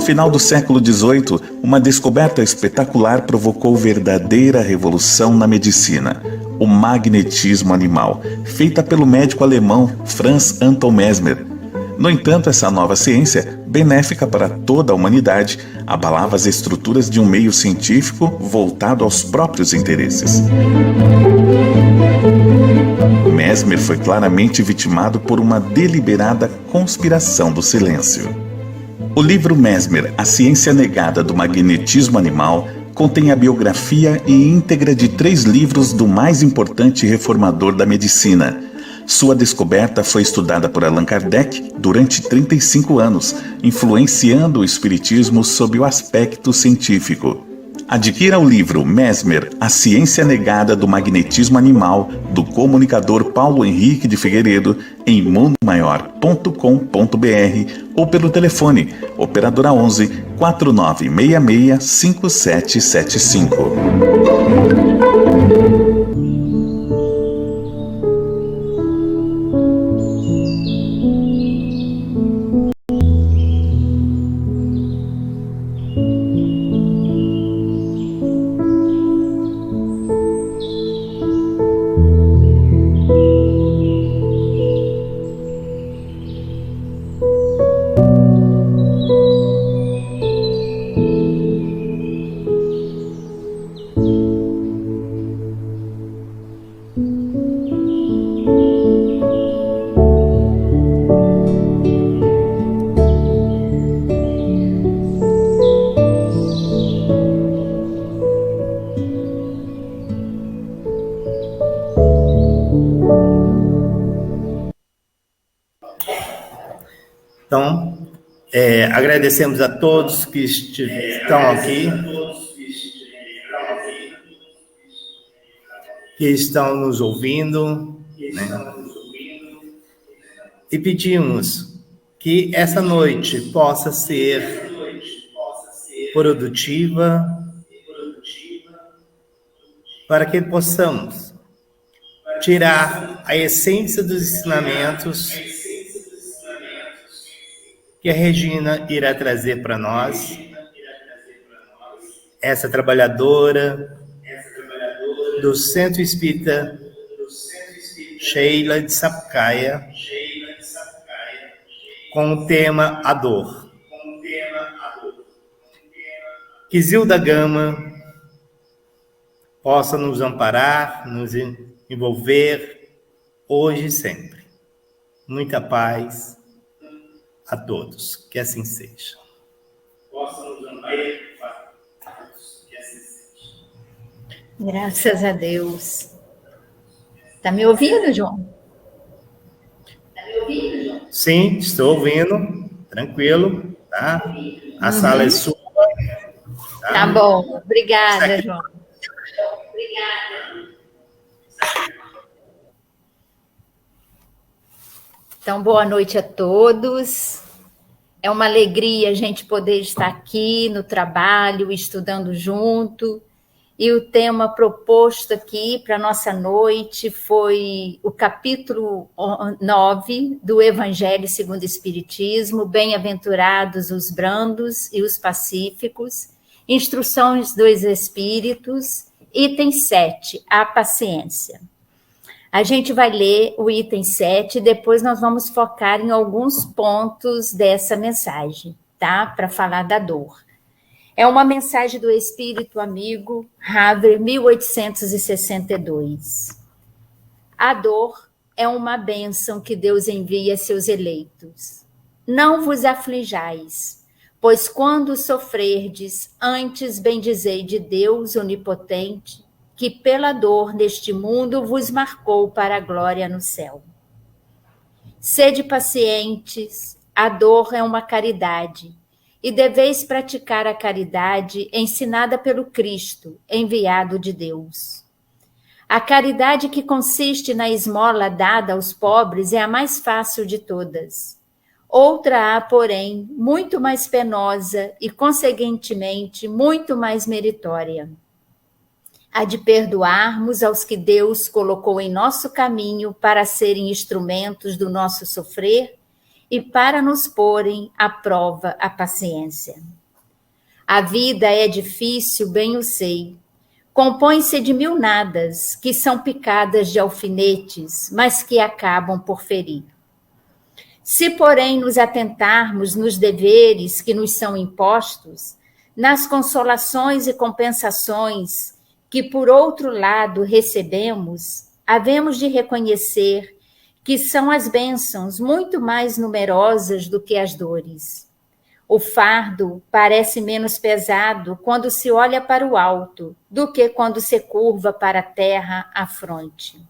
final do século XVIII, uma descoberta espetacular provocou verdadeira revolução na medicina: o magnetismo animal, feita pelo médico alemão Franz Anton Mesmer. No entanto, essa nova ciência, benéfica para toda a humanidade, abalava as estruturas de um meio científico voltado aos próprios interesses. Mesmer foi claramente vitimado por uma deliberada conspiração do silêncio. O livro Mesmer, A Ciência Negada do Magnetismo Animal, contém a biografia e íntegra de 3 livros do mais importante reformador da medicina. Sua descoberta foi estudada por Allan Kardec durante 35 anos, influenciando o espiritismo sob o aspecto científico. Adquira o livro Mesmer, A Ciência Negada do Magnetismo Animal, do comunicador Paulo Henrique de Figueiredo, em mundomaior.com.br ou pelo telefone, operadora 11 4966 5775. Então, agradecemos a todos que estão aqui, que estão nos ouvindo, né? E pedimos que essa noite possa ser produtiva, para que possamos tirar a essência dos ensinamentos que a Regina irá trazer para nós, essa trabalhadora do Centro Espírita Sheila de Sapucaia, com o tema A Dor. Que Zilda Gama possa nos amparar, nos envolver, hoje e sempre. Muita paz a todos, que assim seja. Graças a Deus. Tá me ouvindo, João? Sim, estou ouvindo. Tranquilo, tá? A sala é sua. Tá bom. Obrigada, João. Então, boa noite a todos. É uma alegria a gente poder estar aqui no trabalho, estudando junto. E o tema proposto aqui para a nossa noite foi o capítulo 9 do Evangelho segundo o Espiritismo, Bem-aventurados os brandos e os pacíficos, Instruções dos Espíritos, item 7, a paciência. A gente vai ler o item 7 e depois nós vamos focar em alguns pontos dessa mensagem, tá? Para falar da dor. É uma mensagem do Espírito Amigo, Haver, 1862. A dor é uma bênção que Deus envia a seus eleitos. Não vos aflijais, pois quando sofrerdes, antes bendizei de Deus onipotente, que pela dor neste mundo vos marcou para a glória no céu. Sede pacientes, a dor é uma caridade, e deveis praticar a caridade ensinada pelo Cristo, enviado de Deus. A caridade que consiste na esmola dada aos pobres é a mais fácil de todas. Outra há, porém, muito mais penosa e, conseguentemente, muito mais meritória. A de perdoarmos aos que Deus colocou em nosso caminho para serem instrumentos do nosso sofrer e para nos porem à prova a paciência. A vida é difícil, bem o sei. Compõe-se de mil nadas, que são picadas de alfinetes, mas que acabam por ferir. Se, porém, nos atentarmos nos deveres que nos são impostos, nas consolações e compensações que, por outro lado, recebemos, havemos de reconhecer que são as bênçãos muito mais numerosas do que as dores. O fardo parece menos pesado quando se olha para o alto do que quando se curva para a terra a fronte.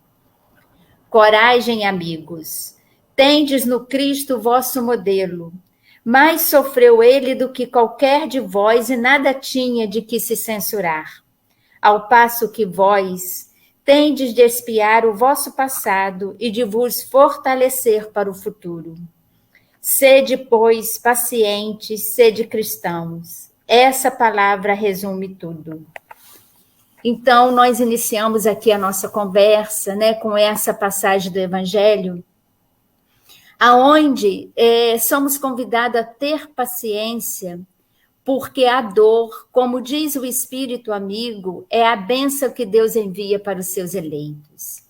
Coragem, amigos, tendes no Cristo vosso modelo. Mais sofreu ele do que qualquer de vós e nada tinha de que se censurar. Ao passo que vós tendes de expiar o vosso passado e de vos fortalecer para o futuro. Sede, pois, pacientes, sede cristãos. Essa palavra resume tudo. Então, nós iniciamos aqui a nossa conversa, né, com essa passagem do Evangelho, aonde somos convidados a ter paciência, porque a dor, como diz o Espírito amigo, é a bênção que Deus envia para os seus eleitos.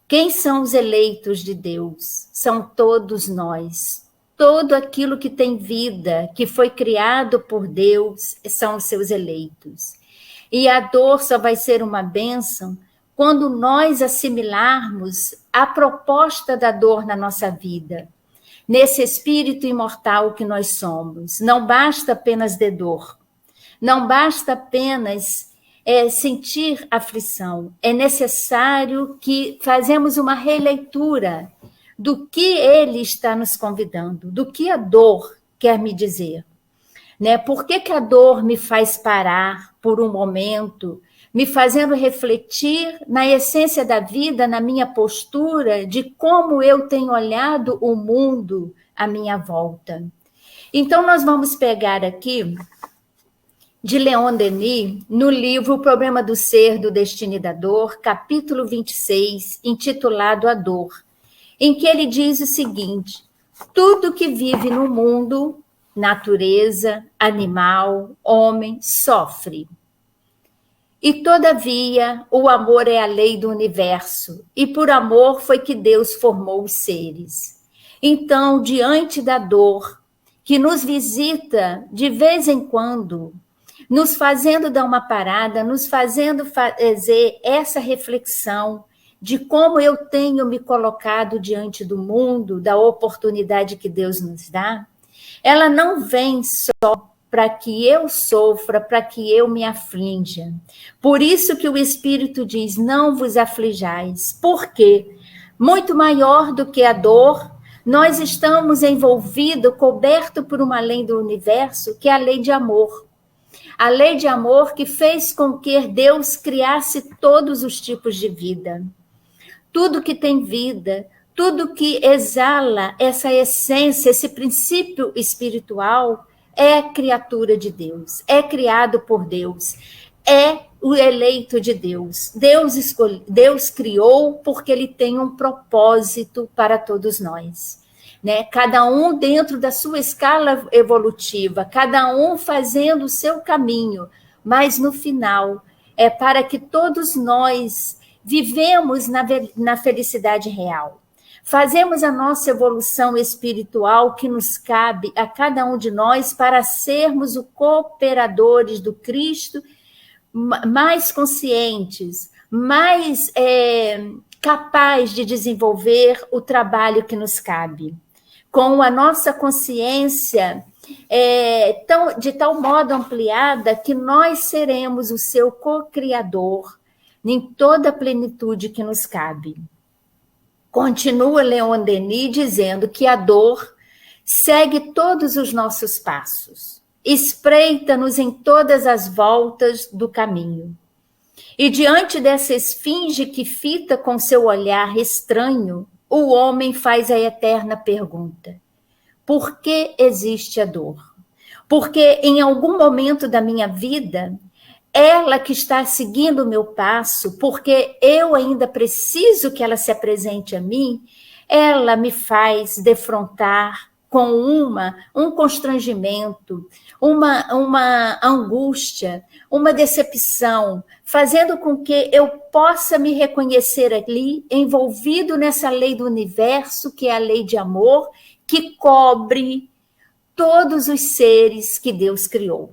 Quem são os eleitos de Deus? São todos nós. Todo aquilo que tem vida, que foi criado por Deus, são os seus eleitos. E a dor só vai ser uma bênção quando nós assimilarmos a proposta da dor na nossa vida. Nesse espírito imortal que nós somos. Não basta apenas de dor. Não basta apenas sentir aflição. É necessário que fazemos uma releitura do que ele está nos convidando, do que a dor quer me dizer. Né? Por que a dor me faz parar por um momento, me fazendo refletir na essência da vida, na minha postura, de como eu tenho olhado o mundo à minha volta. Então, nós vamos pegar aqui, de Leon Denis, no livro O Problema do Ser, do Destino e da Dor, capítulo 26, intitulado A Dor, em que ele diz o seguinte: tudo que vive no mundo, natureza, animal, homem, sofre. E, todavia, o amor é a lei do universo, e por amor foi que Deus formou os seres. Então, diante da dor, que nos visita de vez em quando, nos fazendo dar uma parada, nos fazendo fazer essa reflexão de como eu tenho me colocado diante do mundo, da oportunidade que Deus nos dá, ela não vem só para que eu sofra, para que eu me aflinja. Por isso que o Espírito diz, não vos aflijais. Por quê? Muito maior do que a dor, nós estamos envolvidos, cobertos por uma lei do universo, que é a lei de amor. A lei de amor que fez com que Deus criasse todos os tipos de vida. Tudo que tem vida, tudo que exala essa essência, esse princípio espiritual, é criatura de Deus, é criado por Deus, é o eleito de Deus. Deus criou porque ele tem um propósito para todos nós. Né? Cada um dentro da sua escala evolutiva, cada um fazendo o seu caminho, mas no final é para que todos nós vivemos na felicidade real. Fazemos a nossa evolução espiritual que nos cabe a cada um de nós para sermos os cooperadores do Cristo, mais conscientes, mais capazes de desenvolver o trabalho que nos cabe. Com a nossa consciência de tal modo ampliada que nós seremos o seu co-criador em toda a plenitude que nos cabe. Continua Leon Denis dizendo que a dor segue todos os nossos passos, espreita-nos em todas as voltas do caminho. E diante dessa esfinge que fita com seu olhar estranho, o homem faz a eterna pergunta: por que existe a dor? Porque em algum momento da minha vida, ela que está seguindo o meu passo, porque eu ainda preciso que ela se apresente a mim, ela me faz defrontar com um constrangimento, uma angústia, uma decepção, fazendo com que eu possa me reconhecer ali, envolvido nessa lei do universo, que é a lei de amor, que cobre todos os seres que Deus criou.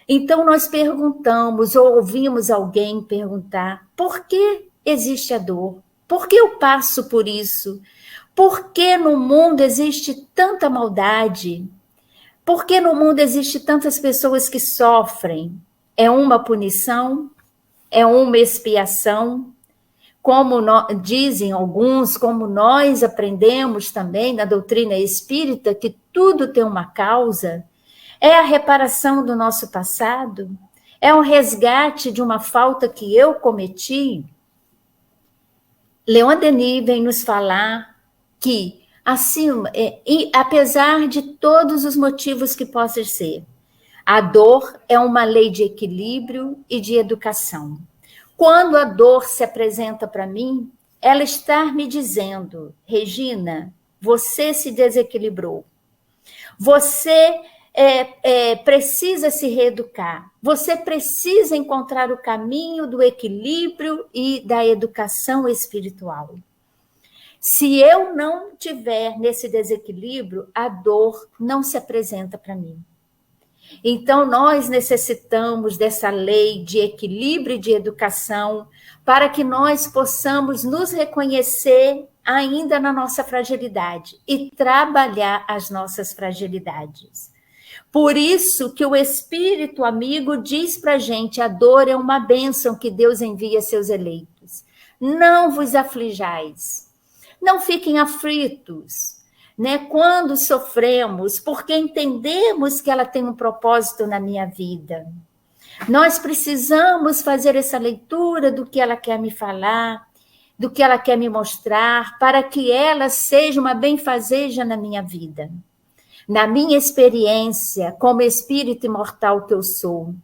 Então, nós perguntamos, ou ouvimos alguém perguntar, por que existe a dor? Por que eu passo por isso? Por que no mundo existe tanta maldade? Por que no mundo existe tantas pessoas que sofrem? É uma punição? É uma expiação? Como dizem alguns, como nós aprendemos também na doutrina espírita, que tudo tem uma causa, é a reparação do nosso passado? É um resgate de uma falta que eu cometi? Leon Denis vem nos falar que, acima, apesar de todos os motivos que possam ser, a dor é uma lei de equilíbrio e de educação. Quando a dor se apresenta para mim, ela está me dizendo, Regina, você se desequilibrou. Você precisa se reeducar. Você precisa encontrar o caminho do equilíbrio e da educação espiritual. Se eu não tiver nesse desequilíbrio, a dor não se apresenta para mim. Então, nós necessitamos dessa lei de equilíbrio e de educação para que nós possamos nos reconhecer ainda na nossa fragilidade e trabalhar as nossas fragilidades. Por isso que o Espírito amigo diz para a gente, a dor é uma bênção que Deus envia a seus eleitos. Não vos aflijais, não fiquem aflitos, né? Quando sofremos, porque entendemos que ela tem um propósito na minha vida. Nós precisamos fazer essa leitura do que ela quer me falar, do que ela quer me mostrar, para que ela seja uma benfazeja na minha vida. Na minha experiência, como espírito imortal que eu sou.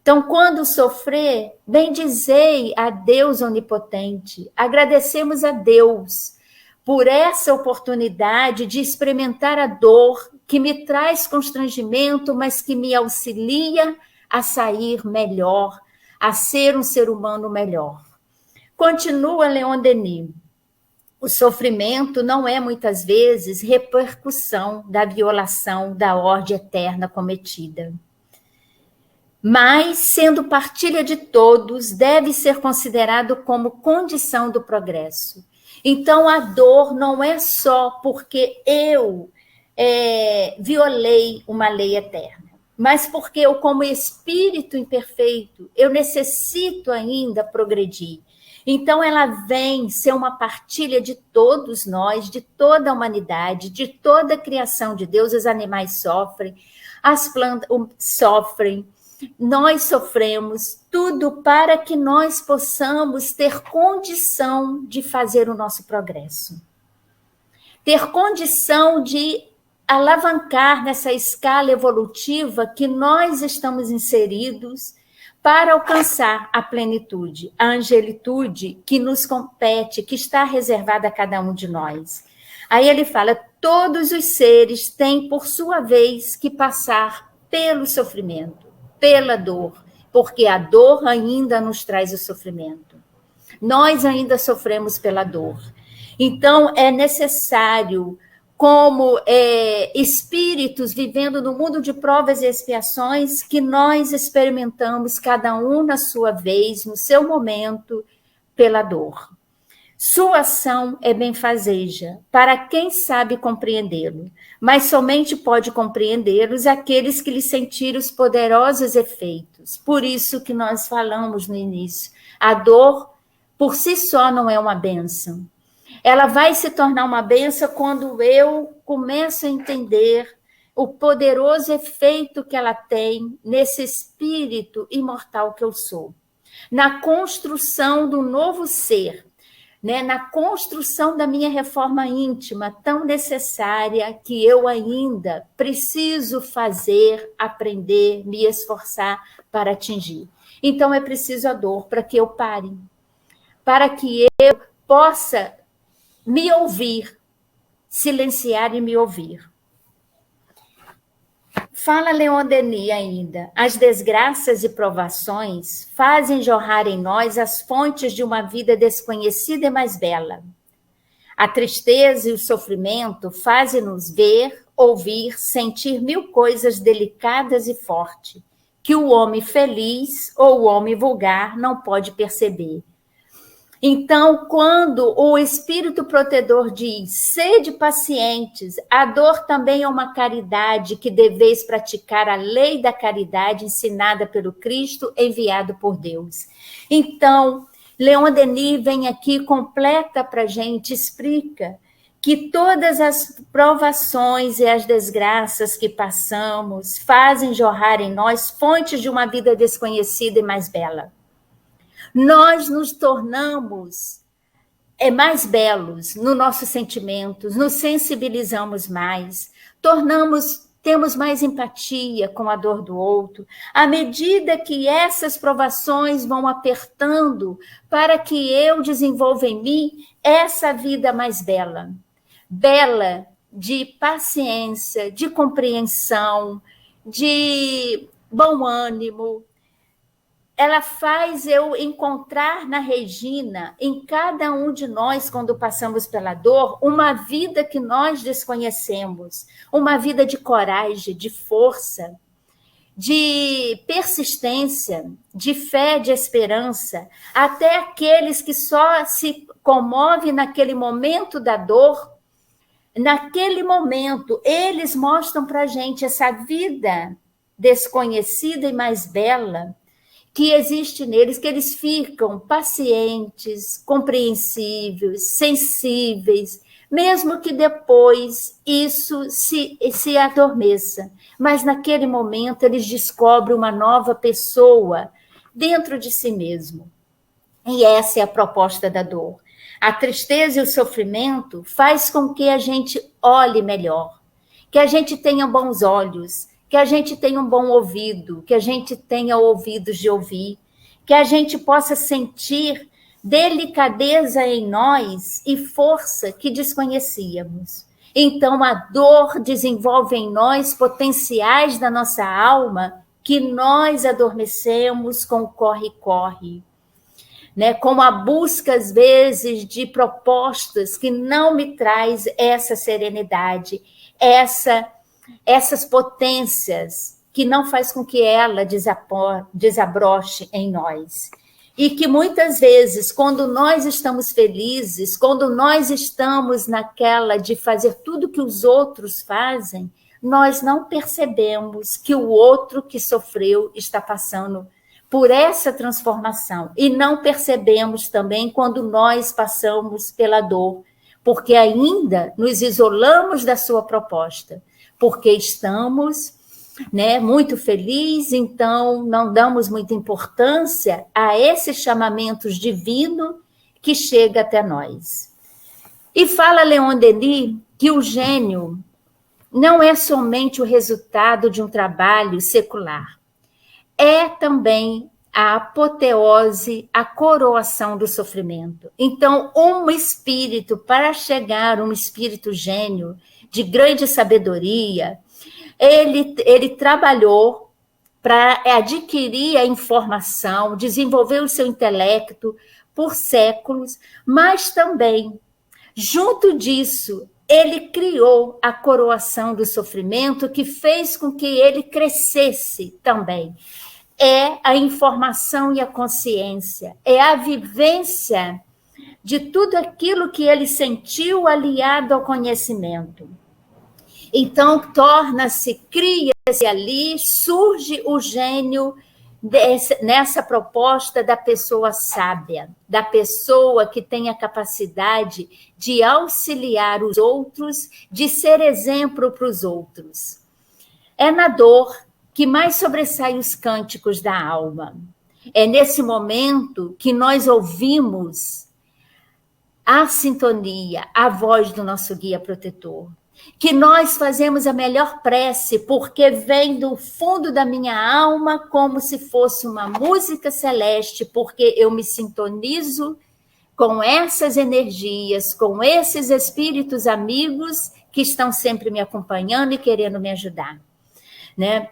Então, quando sofrer, bendizei a Deus onipotente, agradecemos a Deus por essa oportunidade de experimentar a dor que me traz constrangimento, mas que me auxilia a sair melhor, a ser um ser humano melhor. Continua Leon Denis. O sofrimento não é, muitas vezes, repercussão da violação da ordem eterna cometida. Mas, sendo partilha de todos, deve ser considerado como condição do progresso. Então, a dor não é só porque eu violei uma lei eterna, mas porque eu, como espírito imperfeito, eu necessito ainda progredir. Então, ela vem ser uma partilha de todos nós, de toda a humanidade, de toda a criação de Deus. Os animais sofrem, as plantas sofrem, nós sofremos, tudo para que nós possamos ter condição de fazer o nosso progresso. Ter condição de alavancar nessa escala evolutiva que nós estamos inseridos, para alcançar a plenitude, a angelitude que nos compete, que está reservada a cada um de nós. Aí ele fala, todos os seres têm, por sua vez, que passar pelo sofrimento, pela dor, porque a dor ainda nos traz o sofrimento. Nós ainda sofremos pela dor. Então, é necessário, como espíritos vivendo no mundo de provas e expiações, que nós experimentamos, cada um na sua vez, no seu momento, pela dor. Sua ação é benfazeja para quem sabe compreendê-lo, mas somente pode compreendê-los aqueles que lhe sentiram os poderosos efeitos. Por isso que nós falamos no início, a dor por si só não é uma bênção. Ela vai se tornar uma bênção quando eu começo a entender o poderoso efeito que ela tem nesse espírito imortal que eu sou. Na construção do novo ser, né? Na construção da minha reforma íntima, tão necessária, que eu ainda preciso fazer, aprender, me esforçar para atingir. Então, é preciso a dor para que eu pare, para que eu possa me ouvir, silenciar e me ouvir. Fala Leon Denis ainda, as desgraças e provações fazem jorrar em nós as fontes de uma vida desconhecida e mais bela. A tristeza e o sofrimento fazem-nos ver, ouvir, sentir mil coisas delicadas e fortes, que o homem feliz ou o homem vulgar não pode perceber. Então, quando o Espírito Protetor diz, sede pacientes, a dor também é uma caridade que deveis praticar a lei da caridade ensinada pelo Cristo, enviado por Deus. Então, Leon Denis vem aqui, completa para a gente, explica que todas as provações e as desgraças que passamos fazem jorrar em nós fontes de uma vida desconhecida e mais bela. Nós nos tornamos mais belos no nossos sentimentos, nos sensibilizamos mais, temos mais empatia com a dor do outro, à medida que essas provações vão apertando para que eu desenvolva em mim essa vida mais bela. Bela de paciência, de compreensão, de bom ânimo. Ela faz eu encontrar na Regina, em cada um de nós, quando passamos pela dor, uma vida que nós desconhecemos, uma vida de coragem, de força, de persistência, de fé, de esperança, até aqueles que só se comovem naquele momento da dor. Naquele momento, eles mostram para a gente essa vida desconhecida e mais bela, que existe neles, que eles ficam pacientes, compreensíveis, sensíveis, mesmo que depois isso se adormeça. Mas naquele momento eles descobrem uma nova pessoa dentro de si mesmo. E essa é a proposta da dor. A tristeza e o sofrimento faz com que a gente olhe melhor, que a gente tenha bons olhos, que a gente tenha um bom ouvido, que a gente tenha ouvidos de ouvir, que a gente possa sentir delicadeza em nós e força que desconhecíamos. Então, a dor desenvolve em nós potenciais da nossa alma que nós adormecemos com o corre-corre, né? Com a busca, às vezes, de propostas que não me traz essa serenidade, essas potências que não faz com que ela desabroche em nós. E que muitas vezes, quando nós estamos felizes, quando nós estamos naquela de fazer tudo que os outros fazem, nós não percebemos que o outro que sofreu está passando por essa transformação. E não percebemos também quando nós passamos pela dor, porque ainda nos isolamos da sua proposta, porque estamos, né, muito felizes, então não damos muita importância a esses chamamentos divinos que chega até nós. E fala Leon Denis que o gênio não é somente o resultado de um trabalho secular, é também a apoteose, a coroação do sofrimento. Então, um espírito, para chegar um espírito gênio, de grande sabedoria, ele trabalhou para adquirir a informação, desenvolver o seu intelecto por séculos, mas também, junto disso, ele criou a coroação do sofrimento que fez com que ele crescesse também. É a informação e a consciência, é a vivência de tudo aquilo que ele sentiu aliado ao conhecimento. Então, cria-se ali, surge o gênio nessa proposta da pessoa sábia, da pessoa que tem a capacidade de auxiliar os outros, de ser exemplo para os outros. É na dor que mais sobressai os cânticos da alma. É nesse momento que nós ouvimos a sintonia, a voz do nosso guia protetor. Que nós fazemos a melhor prece, porque vem do fundo da minha alma como se fosse uma música celeste, porque eu me sintonizo com essas energias, com esses espíritos amigos que estão sempre me acompanhando e querendo me ajudar. né?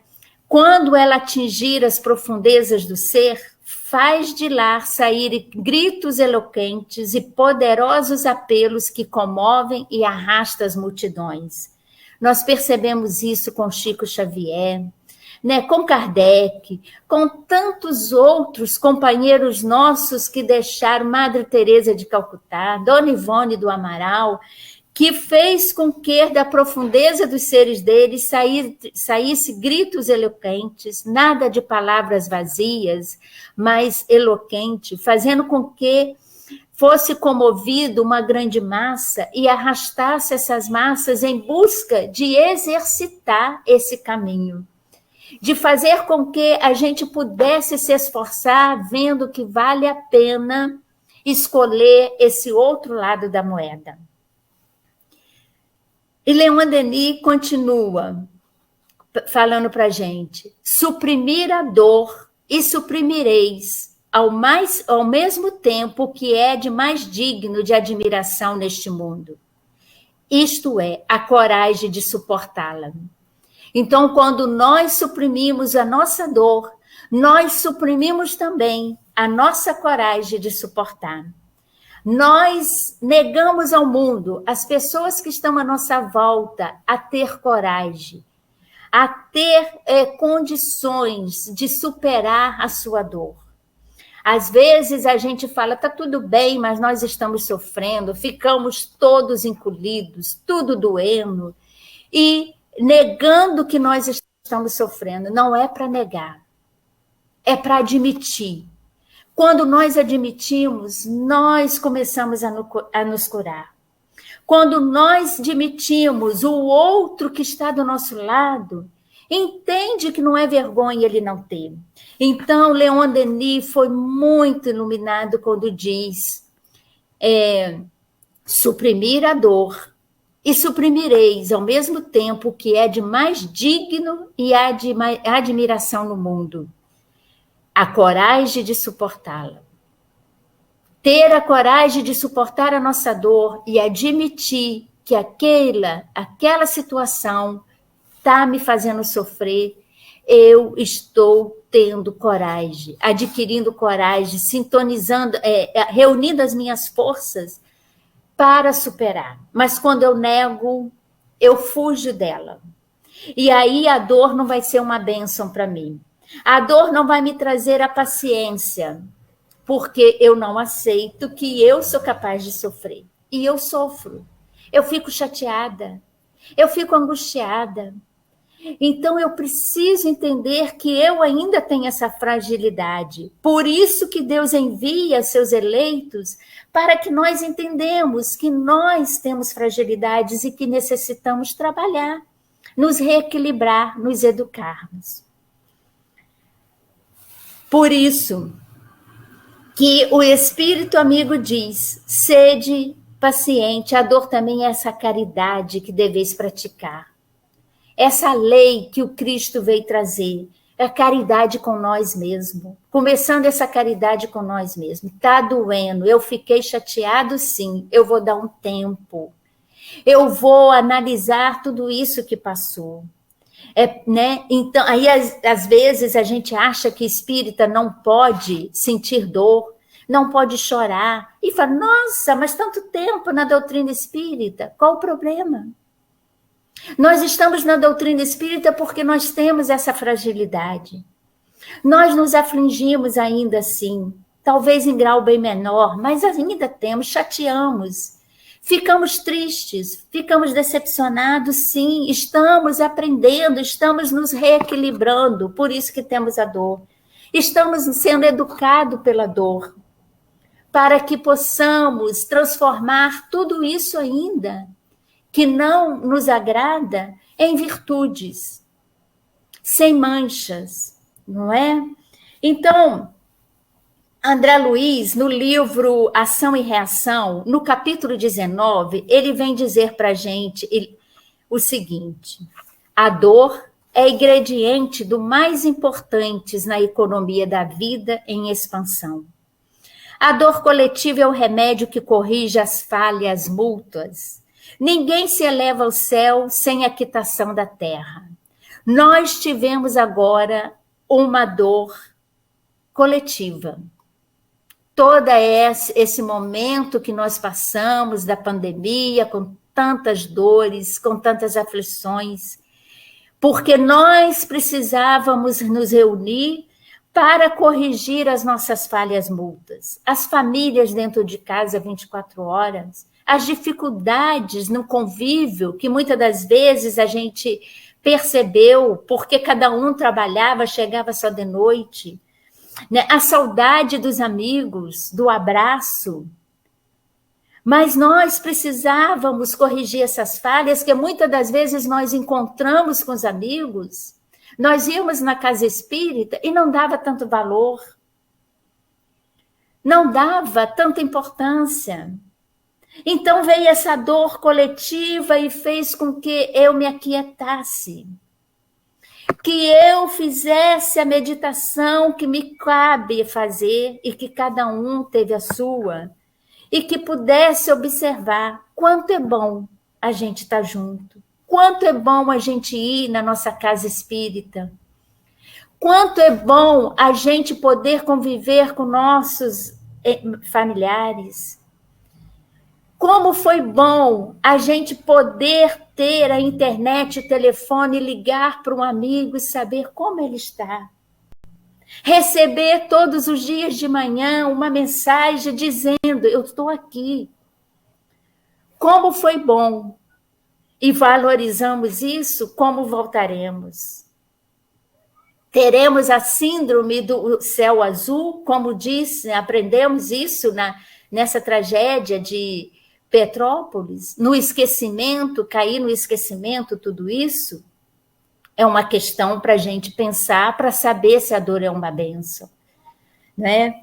Quando ela atingir as profundezas do ser, faz de lá sair gritos eloquentes e poderosos apelos que comovem e arrastam as multidões. Nós percebemos isso com Chico Xavier, né, com Kardec, com tantos outros companheiros nossos que deixaram, Madre Teresa de Calcutá, Dona Ivone do Amaral, que fez com que da profundeza dos seres deles saísse gritos eloquentes, nada de palavras vazias, mas eloquente, fazendo com que fosse comovido uma grande massa e arrastasse essas massas em busca de exercitar esse caminho, de fazer com que a gente pudesse se esforçar vendo que vale a pena escolher esse outro lado da moeda. E Leon Denis continua falando para a gente: suprimir a dor e suprimireis ao mesmo tempo o que é de mais digno de admiração neste mundo. Isto é, a coragem de suportá-la. Então, quando nós suprimimos a nossa dor, nós suprimimos também a nossa coragem de suportar. Nós negamos ao mundo, as pessoas que estão à nossa volta, a ter coragem, a ter condições de superar a sua dor. Às vezes a gente fala, tá tudo bem, mas nós estamos sofrendo, ficamos todos encolhidos, tudo doendo, e negando que nós estamos sofrendo. Não é para negar, é para admitir. Quando nós admitimos, nós começamos a nos curar. Quando nós admitimos, o outro que está do nosso lado entende que não é vergonha ele não ter. Então, Leon Denis foi muito iluminado quando diz: suprimir a dor e suprimireis ao mesmo tempo o que é de mais digno e admiração no mundo. A coragem de suportá-la. Ter a coragem de suportar a nossa dor e admitir que aquela situação está me fazendo sofrer, eu estou tendo coragem, adquirindo coragem, sintonizando, reunindo as minhas forças para superar. Mas quando eu nego, eu fujo dela. E aí a dor não vai ser uma bênção para mim. A dor não vai me trazer a paciência, porque eu não aceito que eu sou capaz de sofrer. E eu sofro. Eu fico chateada. Eu fico angustiada. Então eu preciso entender que eu ainda tenho essa fragilidade. Por isso que Deus envia seus eleitos para que nós entendamos que nós temos fragilidades e que necessitamos trabalhar, nos reequilibrar, nos educarmos. Por isso que o Espírito amigo diz: sede paciente, a dor também é essa caridade que deveis praticar. Essa lei que o Cristo veio trazer, é a caridade com nós mesmos. Começando essa caridade com nós mesmos. Está doendo, eu fiquei chateado, sim, eu vou dar um tempo. Eu vou analisar tudo isso que passou. Né? Então, aí às vezes a gente acha que espírita não pode sentir dor, não pode chorar, e fala: nossa, mas tanto tempo na doutrina espírita, qual o problema? Nós estamos na doutrina espírita porque nós temos essa fragilidade. Nós nos afligimos ainda assim, talvez em grau bem menor, mas ainda temos, chateamos. Ficamos tristes, ficamos decepcionados, sim, estamos aprendendo, estamos nos reequilibrando, por isso que temos a dor. Estamos sendo educados pela dor, para que possamos transformar tudo isso ainda, que não nos agrada, em virtudes, sem manchas, não é? Então, André Luiz, no livro Ação e Reação, no capítulo 19, ele vem dizer para a gente o seguinte: a dor é ingrediente do mais importantes na economia da vida em expansão. A dor coletiva é o remédio que corrige as falhas mútuas. Ninguém se eleva ao céu sem a quitação da terra. Nós tivemos agora uma dor coletiva. Todo esse momento que nós passamos da pandemia, com tantas dores, com tantas aflições, porque nós precisávamos nos reunir para corrigir as nossas falhas mútuas. As famílias dentro de casa 24 horas, as dificuldades no convívio, que muitas das vezes a gente percebeu, porque cada um trabalhava, chegava só de noite, né? A saudade dos amigos, do abraço. Mas nós precisávamos corrigir essas falhas que muitas das vezes nós encontramos com os amigos. Nós íamos na casa espírita e não dava tanto valor, não dava tanta importância. Então veio essa dor coletiva e fez com que eu me aquietasse, que eu fizesse a meditação que me cabe fazer e que cada um teve a sua, e que pudesse observar quanto é bom a gente estar junto, quanto é bom a gente ir na nossa casa espírita, quanto é bom a gente poder conviver com nossos familiares, como foi bom a gente poder ter a internet, o telefone, ligar para um amigo e saber como ele está. Receber todos os dias de manhã uma mensagem dizendo, eu estou aqui. Como foi bom. E valorizamos isso, como voltaremos. Teremos a síndrome do céu azul, como disse, aprendemos isso nessa tragédia de Petrópolis, no esquecimento, cair no esquecimento, tudo isso é uma questão para a gente pensar, para saber se a dor é uma bênção, né?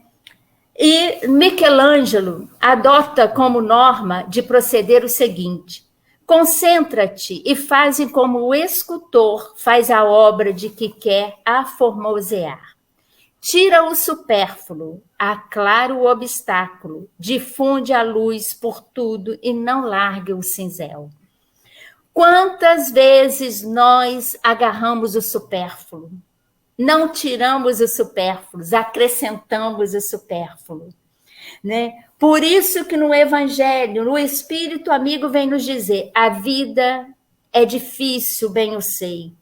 E Michelangelo adota como norma de proceder o seguinte: concentra-te e faze como o escultor faz a obra de que quer aformosear. Tira o supérfluo, aclara o obstáculo, difunde a luz por tudo e não largue o cinzel. Quantas vezes nós agarramos o supérfluo, não tiramos o supérfluo, acrescentamos o supérfluo, né? Por isso que no Evangelho, no Espírito Amigo vem nos dizer, a vida é difícil, bem eu sei.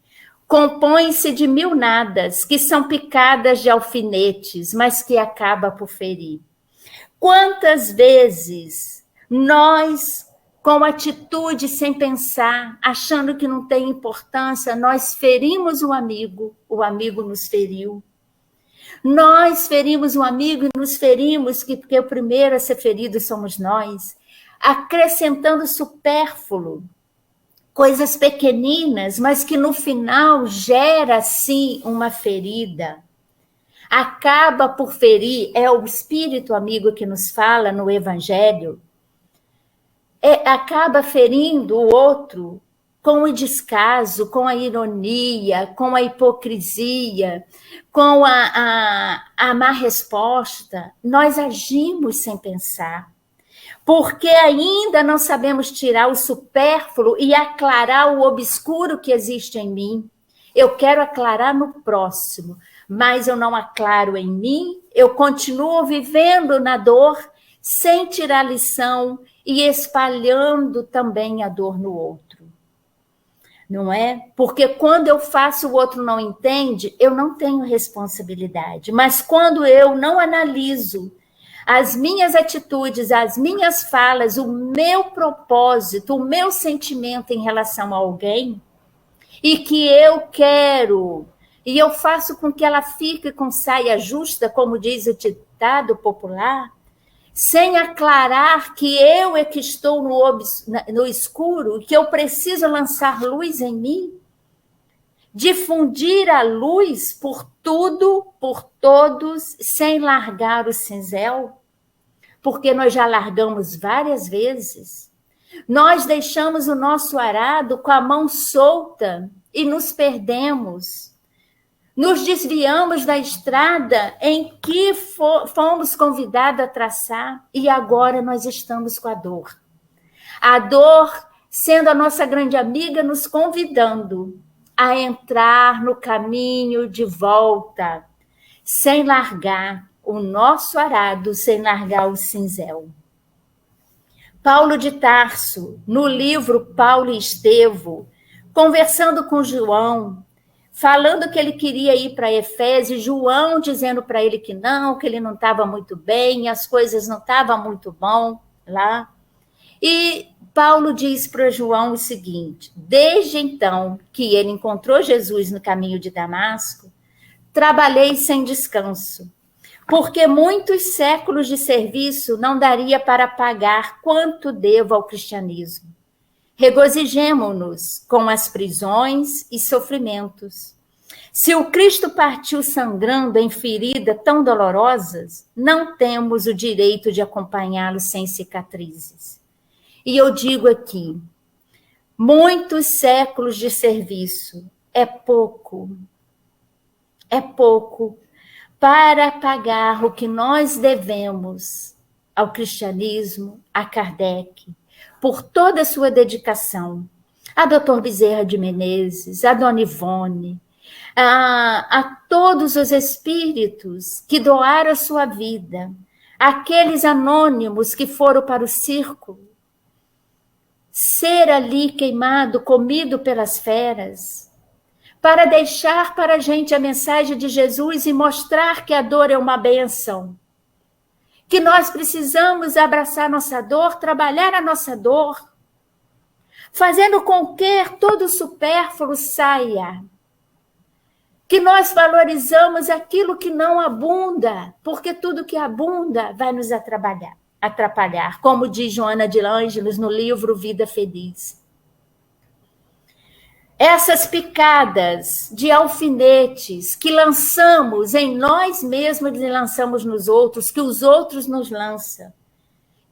Compõe-se de mil nadas, que são picadas de alfinetes, mas que acaba por ferir. Quantas vezes nós, com atitude sem pensar, achando que não tem importância, nós ferimos o amigo nos feriu. Nós ferimos o amigo e nos ferimos, porque o primeiro a ser ferido somos nós, acrescentando supérfluo, coisas pequeninas, mas que no final gera, sim, uma ferida. Acaba por ferir, é o Espírito Amigo que nos fala no Evangelho, acaba ferindo o outro com o descaso, com a ironia, com a hipocrisia, com a má resposta. Nós agimos sem pensar. Porque ainda não sabemos tirar o supérfluo e aclarar o obscuro que existe em mim. Eu quero aclarar no próximo, mas eu não aclaro em mim, eu continuo vivendo na dor, sem tirar lição e espalhando também a dor no outro. Não é? Porque quando eu faço, o outro não entende, eu não tenho responsabilidade. Mas quando eu não analiso as minhas atitudes, as minhas falas, o meu propósito, o meu sentimento em relação a alguém, e que eu quero, e eu faço com que ela fique com saia justa, como diz o ditado popular, sem aclarar que eu é que estou no escuro, que eu preciso lançar luz em mim, difundir a luz por tudo, por todos, sem largar o cinzel, porque nós já largamos várias vezes. Nós deixamos o nosso arado com a mão solta e nos perdemos. Nos desviamos da estrada em que fomos convidados a traçar e agora nós estamos com a dor. A dor sendo a nossa grande amiga nos convidando a entrar no caminho de volta, sem largar o nosso arado, sem largar o cinzel. Paulo de Tarso, no livro Paulo e Estevão, conversando com João, falando que ele queria ir para Efésios, João dizendo para ele que ele não estava muito bem, as coisas não estavam muito bom lá. E Paulo diz para João o seguinte: desde então que ele encontrou Jesus no caminho de Damasco, trabalhei sem descanso, porque muitos séculos de serviço não daria para pagar quanto devo ao cristianismo. Regozijemo-nos com as prisões e sofrimentos. Se o Cristo partiu sangrando em feridas tão dolorosas, não temos o direito de acompanhá-lo sem cicatrizes. E eu digo aqui, muitos séculos de serviço é pouco para pagar o que nós devemos ao cristianismo, a Kardec, por toda a sua dedicação, a Dr. Bezerra de Menezes, a Dona Ivone, a todos os espíritos que doaram a sua vida, aqueles anônimos que foram para o círculo, ser ali queimado, comido pelas feras, para deixar para a gente a mensagem de Jesus e mostrar que a dor é uma bênção, que nós precisamos abraçar nossa dor, trabalhar a nossa dor, fazendo com que todo supérfluo saia, que nós valorizamos aquilo que não abunda, porque tudo que abunda vai nos atrapalhar, como diz Joana de Ângeles no livro Vida Feliz. Essas picadas de alfinetes que lançamos em nós mesmos e lançamos nos outros, que os outros nos lançam,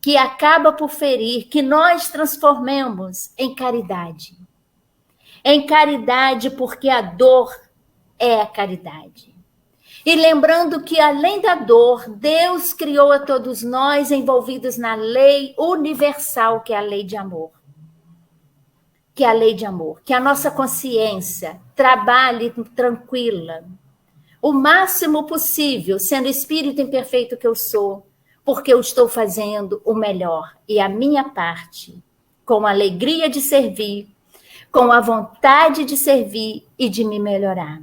que acaba por ferir, que nós transformemos em caridade. Em caridade, porque a dor é a caridade. E lembrando que, além da dor, Deus criou a todos nós envolvidos na lei universal, que é a lei de amor. Que é a lei de amor. Que a nossa consciência trabalhe tranquila, o máximo possível, sendo espírito imperfeito que eu sou, porque eu estou fazendo o melhor. E a minha parte, com a alegria de servir, com a vontade de servir e de me melhorar.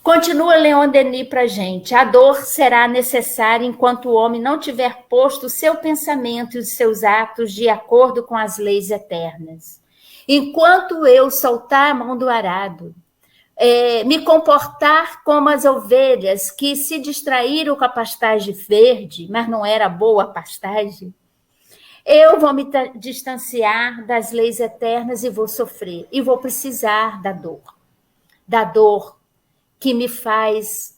Continua Leon Denis para a gente. A dor será necessária enquanto o homem não tiver posto o seu pensamento e os seus atos de acordo com as leis eternas. Enquanto eu soltar a mão do arado, me comportar como as ovelhas que se distraíram com a pastagem verde, mas não era boa a pastagem, eu vou me distanciar das leis eternas e vou sofrer. E vou precisar da dor que me faz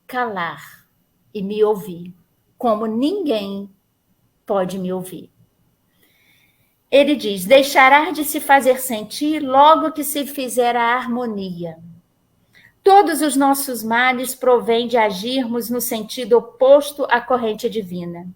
calar e me ouvir, como ninguém pode me ouvir. Ele diz, deixará de se fazer sentir logo que se fizer a harmonia. Todos os nossos males provêm de agirmos no sentido oposto à corrente divina.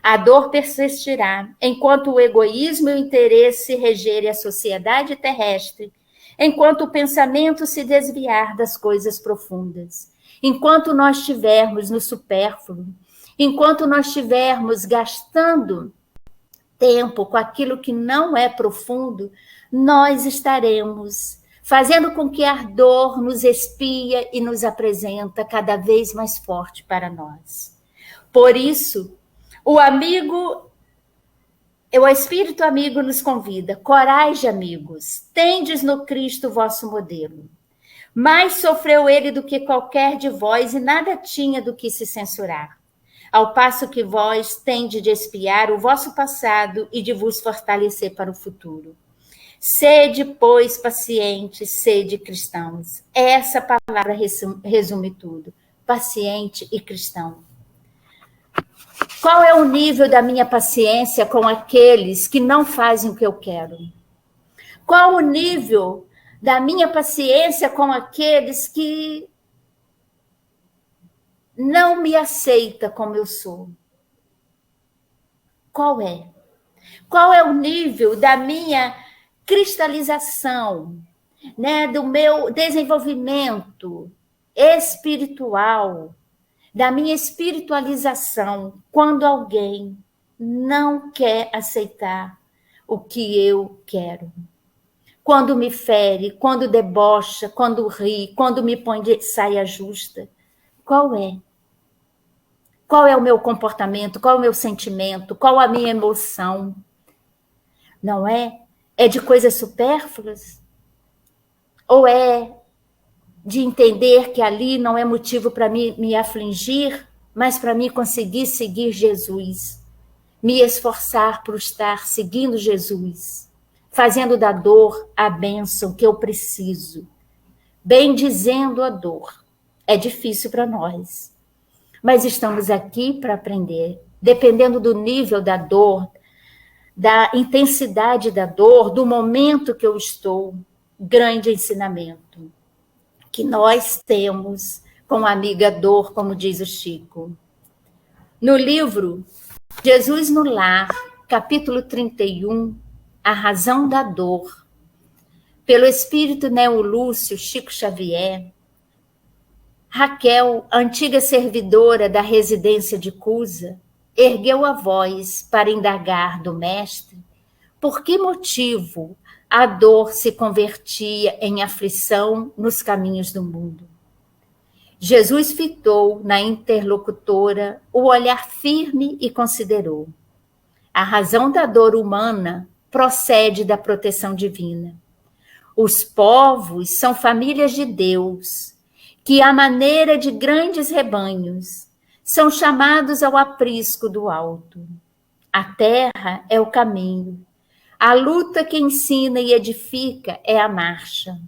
A dor persistirá enquanto o egoísmo e o interesse regerem a sociedade terrestre, enquanto o pensamento se desviar das coisas profundas, enquanto nós estivermos no supérfluo, enquanto nós estivermos gastando tempo com aquilo que não é profundo, nós estaremos fazendo com que a dor nos espia e nos apresenta cada vez mais forte para nós. Por isso, o Espírito amigo nos convida, coragem, amigos, tendes no Cristo vosso modelo. Mais sofreu ele do que qualquer de vós e nada tinha do que se censurar. Ao passo que vós tendes de espiar o vosso passado e de vos fortalecer para o futuro. Sede, pois, pacientes, sede cristãos. Essa palavra resume tudo. Paciente e cristão. Qual é o nível da minha paciência com aqueles que não fazem o que eu quero? Qual o nível da minha paciência com aqueles que não me aceitam como eu sou? Qual é? Qual é o nível da minha cristalização né, do meu desenvolvimento espiritual, da minha espiritualização, quando alguém não quer aceitar o que eu quero. Quando me fere, quando debocha, quando ri, quando me põe de saia justa. Qual é? Qual é o meu comportamento? Qual é o meu sentimento? Qual a minha emoção? Não é? É de coisas supérfluas? Ou é de entender que ali não é motivo para me afligir, mas para mim conseguir seguir Jesus, me esforçar por estar seguindo Jesus, fazendo da dor a bênção que eu preciso, bendizendo a dor. É difícil para nós, mas estamos aqui para aprender. Dependendo do nível da dor, da intensidade da dor, do momento que eu estou, grande ensinamento que nós temos com a amiga dor, como diz o Chico. No livro Jesus no Lar, capítulo 31, A Razão da Dor, pelo espírito Neolúcio Chico Xavier, Raquel, antiga servidora da residência de Cusa, ergueu a voz para indagar do mestre por que motivo a dor se convertia em aflição nos caminhos do mundo. Jesus fitou na interlocutora o olhar firme e considerou: a razão da dor humana procede da proteção divina. Os povos são famílias de Deus, que, à maneira de grandes rebanhos, são chamados ao aprisco do alto. A terra é o caminho. A luta que ensina e edifica é a marcha.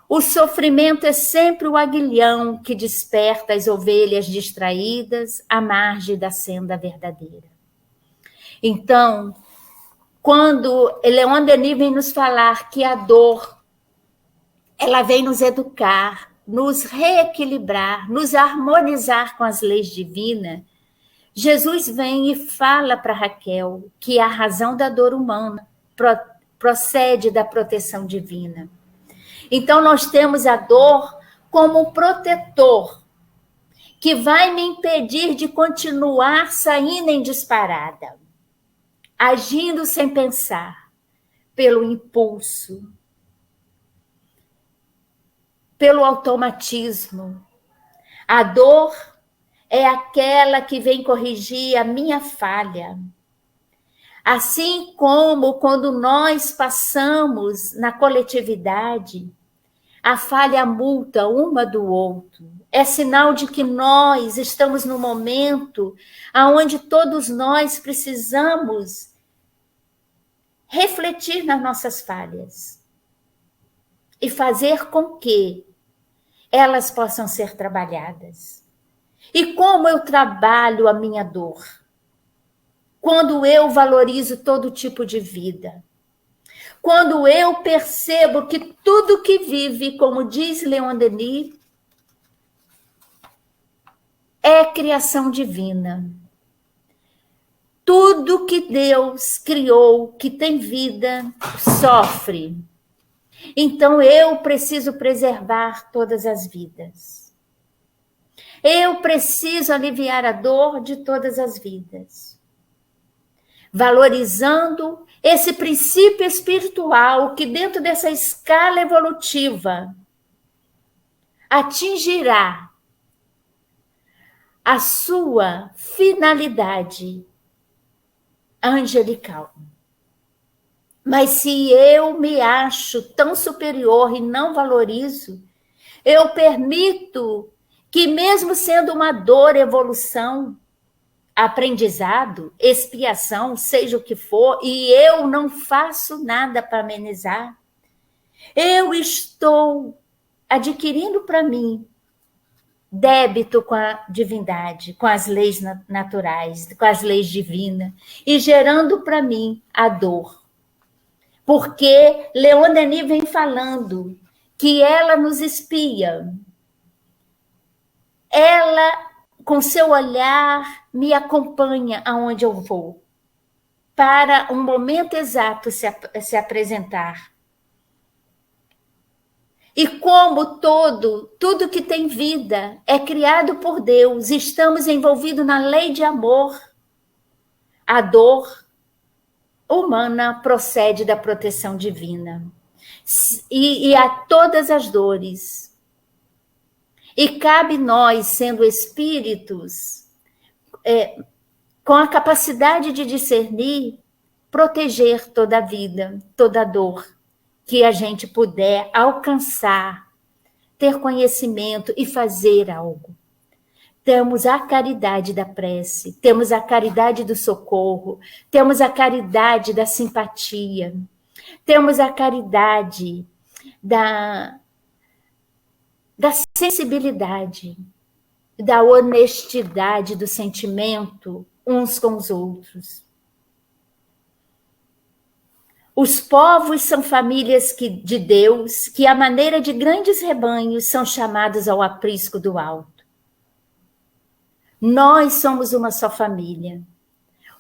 O sofrimento é sempre o aguilhão que desperta as ovelhas distraídas à margem da senda verdadeira. Então, quando Leon Denis vem nos falar que a dor, ela vem nos educar, nos reequilibrar, nos harmonizar com as leis divinas, Jesus vem e fala para Raquel que a razão da dor humana procede da proteção divina. Então, nós temos a dor como um protetor que vai me impedir de continuar saindo em disparada, agindo sem pensar, pelo impulso, pelo automatismo. A dor é aquela que vem corrigir a minha falha. Assim como quando nós passamos na coletividade, a falha multa uma do outro. É sinal de que nós estamos no momento onde todos nós precisamos refletir nas nossas falhas e fazer com que elas possam ser trabalhadas. E como eu trabalho a minha dor? Quando eu valorizo todo tipo de vida. Quando eu percebo que tudo que vive, como diz Leon Denis, é criação divina. Tudo que Deus criou, que tem vida, sofre. Então eu preciso preservar todas as vidas. Eu preciso aliviar a dor de todas as vidas. Valorizando esse princípio espiritual que dentro dessa escala evolutiva atingirá a sua finalidade angelical. Mas se eu me acho tão superior e não valorizo, eu permito que, mesmo sendo uma dor, evolução, aprendizado, expiação, seja o que for, e eu não faço nada para amenizar, eu estou adquirindo para mim débito com a divindade, com as leis naturais, com as leis divinas, e gerando para mim a dor. Porque Leon Denis vem falando que ela nos espia, ela, com seu olhar, me acompanha aonde eu vou, para um momento exato se apresentar. E como tudo que tem vida é criado por Deus, estamos envolvidos na lei de amor. A dor humana procede da proteção divina. E a todas as dores. E cabe nós, sendo espíritos, com a capacidade de discernir, proteger toda a vida, toda a dor que a gente puder alcançar, ter conhecimento e fazer algo. Temos a caridade da prece, temos a caridade do socorro, temos a caridade da simpatia, temos a caridade da sensibilidade, da honestidade do sentimento uns com os outros. Os povos são famílias de Deus, que, à maneira de grandes rebanhos, são chamados ao aprisco do alto. Nós somos uma só família,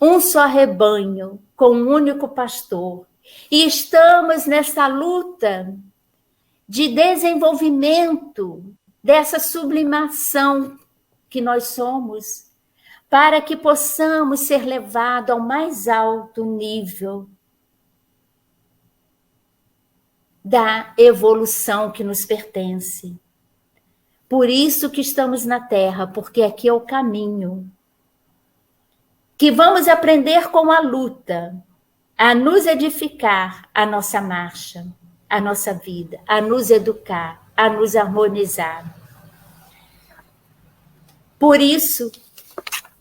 um só rebanho, com um único pastor, e estamos nessa luta de desenvolvimento dessa sublimação que nós somos, para que possamos ser levados ao mais alto nível da evolução que nos pertence. Por isso que estamos na Terra, porque aqui é o caminho. Que vamos aprender com a luta, a nos edificar a nossa marcha, a nossa vida, a nos educar, a nos harmonizar. Por isso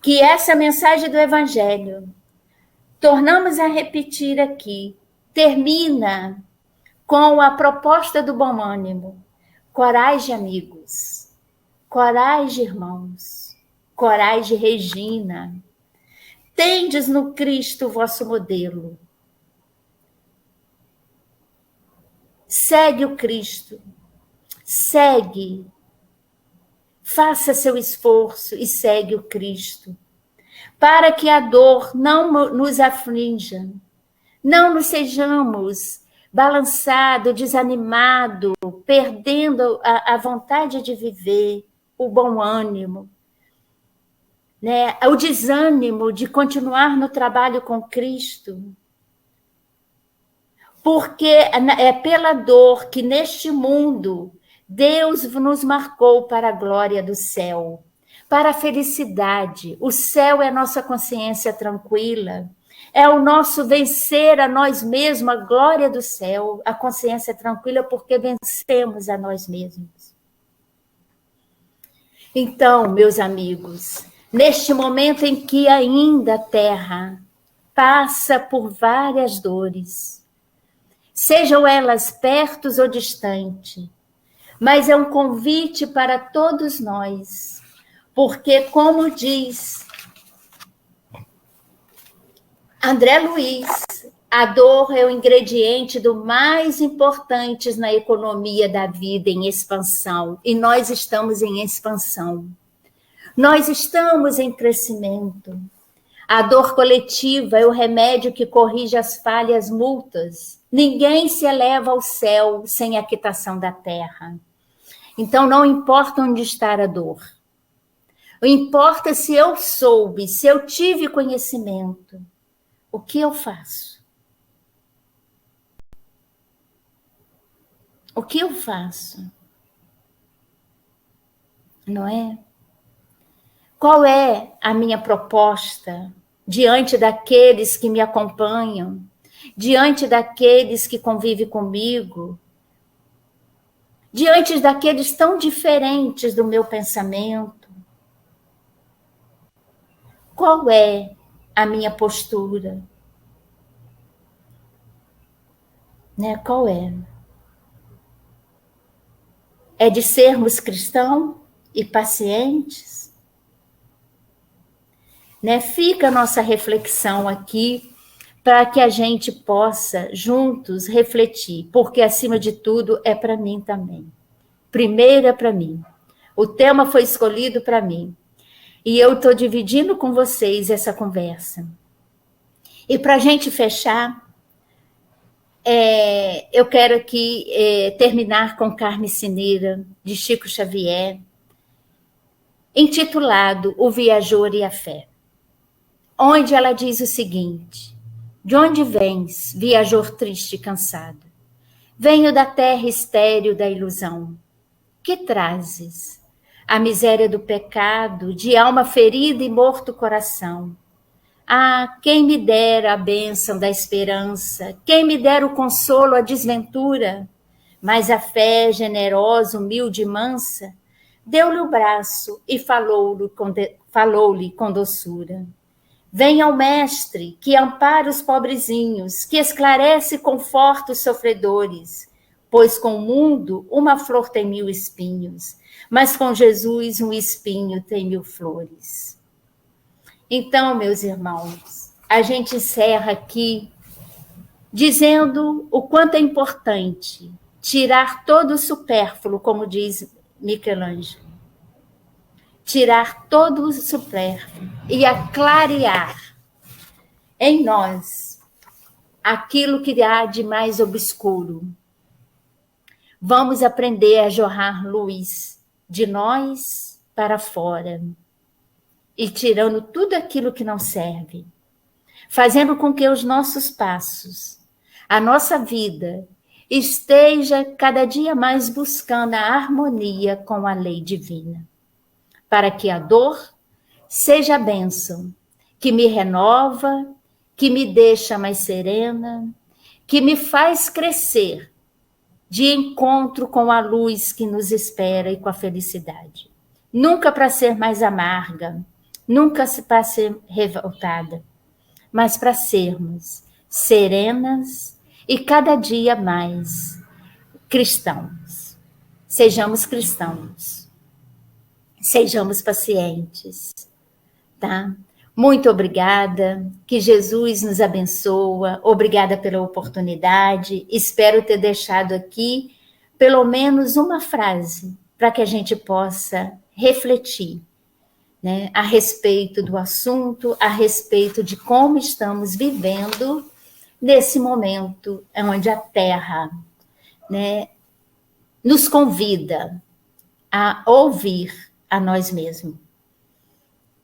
que essa mensagem do Evangelho, tornamos a repetir aqui, termina com a proposta do bom ânimo. Coragem, amigos. Coragem, irmãos. Coragem, Regina. Tendes no Cristo o vosso modelo. Segue o Cristo. Segue. Faça seu esforço e segue o Cristo. Para que a dor não nos aflinja. Não nos sejamos balançado, desanimado, perdendo a vontade de viver, o bom ânimo, né? O desânimo de continuar no trabalho com Cristo. Porque é pela dor que neste mundo Deus nos marcou para a glória do céu, para a felicidade. O céu é a nossa consciência tranquila. É o nosso vencer a nós mesmos, a glória do céu, a consciência tranquila, porque vencemos a nós mesmos. Então, meus amigos, neste momento em que ainda a Terra passa por várias dores, sejam elas perto ou distantes, mas é um convite para todos nós, porque, como diz André Luiz, a dor é o ingrediente do mais importante na economia da vida em expansão, e nós estamos em expansão. Nós estamos em crescimento. A dor coletiva é o remédio que corrige as falhas mútuas. Ninguém se eleva ao céu sem a quitação da terra. Então, não importa onde está a dor. Importa se eu soube, se eu tive conhecimento. O que eu faço? O que eu faço? Não é? Qual é a minha proposta diante daqueles que me acompanham, diante daqueles que convivem comigo, diante daqueles tão diferentes do meu pensamento? Qual é a minha postura? Né? Qual é? É de sermos cristãos e pacientes? Né? Fica a nossa reflexão aqui para que a gente possa juntos refletir, porque acima de tudo é para mim também. Primeiro é para mim. O tema foi escolhido para mim. E eu estou dividindo com vocês essa conversa. E para a gente fechar, Eu quero aqui terminar com Carme Cineira, de Chico Xavier, intitulado O Viajor e a Fé, onde ela diz o seguinte: de onde vens, viajor triste e cansado? Venho da terra estéril da ilusão. Que trazes? A miséria do pecado, de alma ferida e morto coração. Ah, quem me dera a bênção da esperança, quem me dera o consolo, a desventura, mas a fé generosa, humilde e mansa, deu-lhe o braço e falou-lhe com doçura. Venha ao mestre, que ampara os pobrezinhos, que esclarece e conforta os sofredores, pois com o mundo uma flor tem 1000 espinhos, mas com Jesus um espinho tem 1000 flores. Então, meus irmãos, a gente encerra aqui dizendo o quanto é importante tirar todo o supérfluo, como diz Michelangelo. Tirar todo o supérfluo e clarear em nós aquilo que há de mais obscuro. Vamos aprender a jorrar luz de nós para fora e tirando tudo aquilo que não serve, fazendo com que os nossos passos, a nossa vida, esteja cada dia mais buscando a harmonia com a lei divina, para que a dor seja a bênção que me renova, que me deixa mais serena, que me faz crescer de encontro com a luz que nos espera e com a felicidade. Nunca para ser mais amarga, nunca para ser revoltada, mas para sermos serenas e cada dia mais cristãos. Sejamos cristãos. Sejamos pacientes, tá? Muito obrigada, que Jesus nos abençoa, obrigada pela oportunidade, espero ter deixado aqui pelo menos uma frase para que a gente possa refletir, né, a respeito do assunto, a respeito de como estamos vivendo nesse momento onde a Terra, né, nos convida a ouvir a nós mesmos,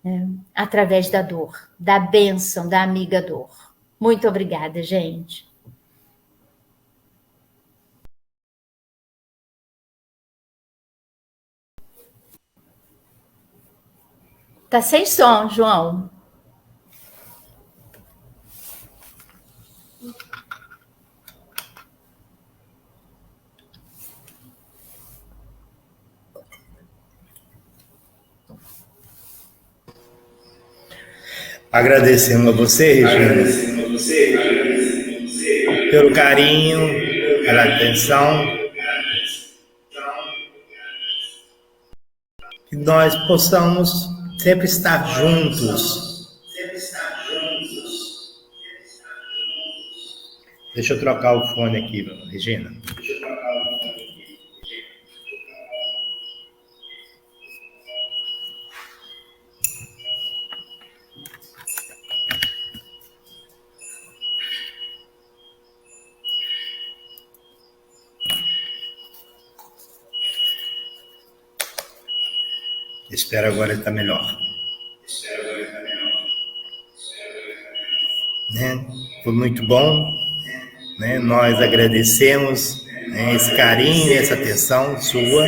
né, através da dor, da bênção, da amiga dor. Muito obrigada, gente. Tá sem som, João. Agradecemos a você, Regina, pelo carinho, pela atenção, que nós possamos sempre estar juntos. Deixa eu trocar o fone aqui, Regina. Espero agora estar melhor. Né? Foi muito bom, né? Nós agradecemos, né, esse carinho, essa atenção sua,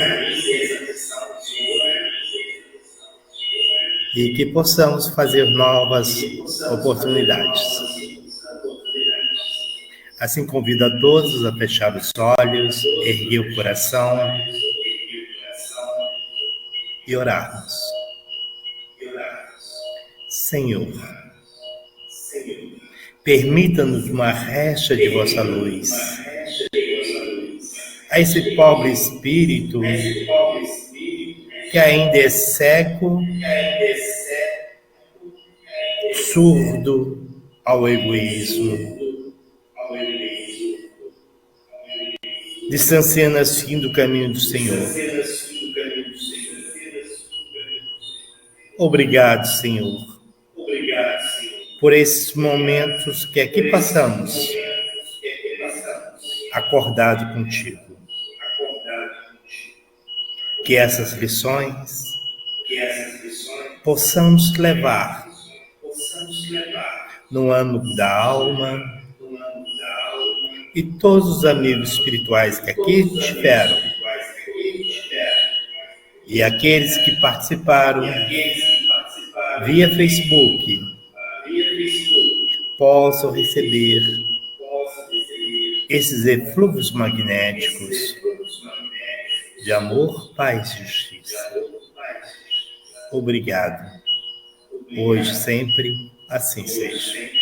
e que possamos fazer novas oportunidades. Assim, convido a todos a fechar os olhos, erguer o coração e orarmos. Senhor, permita-nos uma recha de vossa luz. A esse pobre espírito que ainda é cego, surdo ao egoísmo, distanciando assim do caminho do Senhor. Obrigado, Senhor, por esses momentos que aqui passamos, acordado contigo. Que essas lições possamos levar no âmbito da alma, e todos os amigos espirituais que aqui estiveram e aqueles que participaram via Facebook possam receber esses eflúvios magnéticos de amor, paz e justiça. Obrigado. Hoje, sempre, assim seja.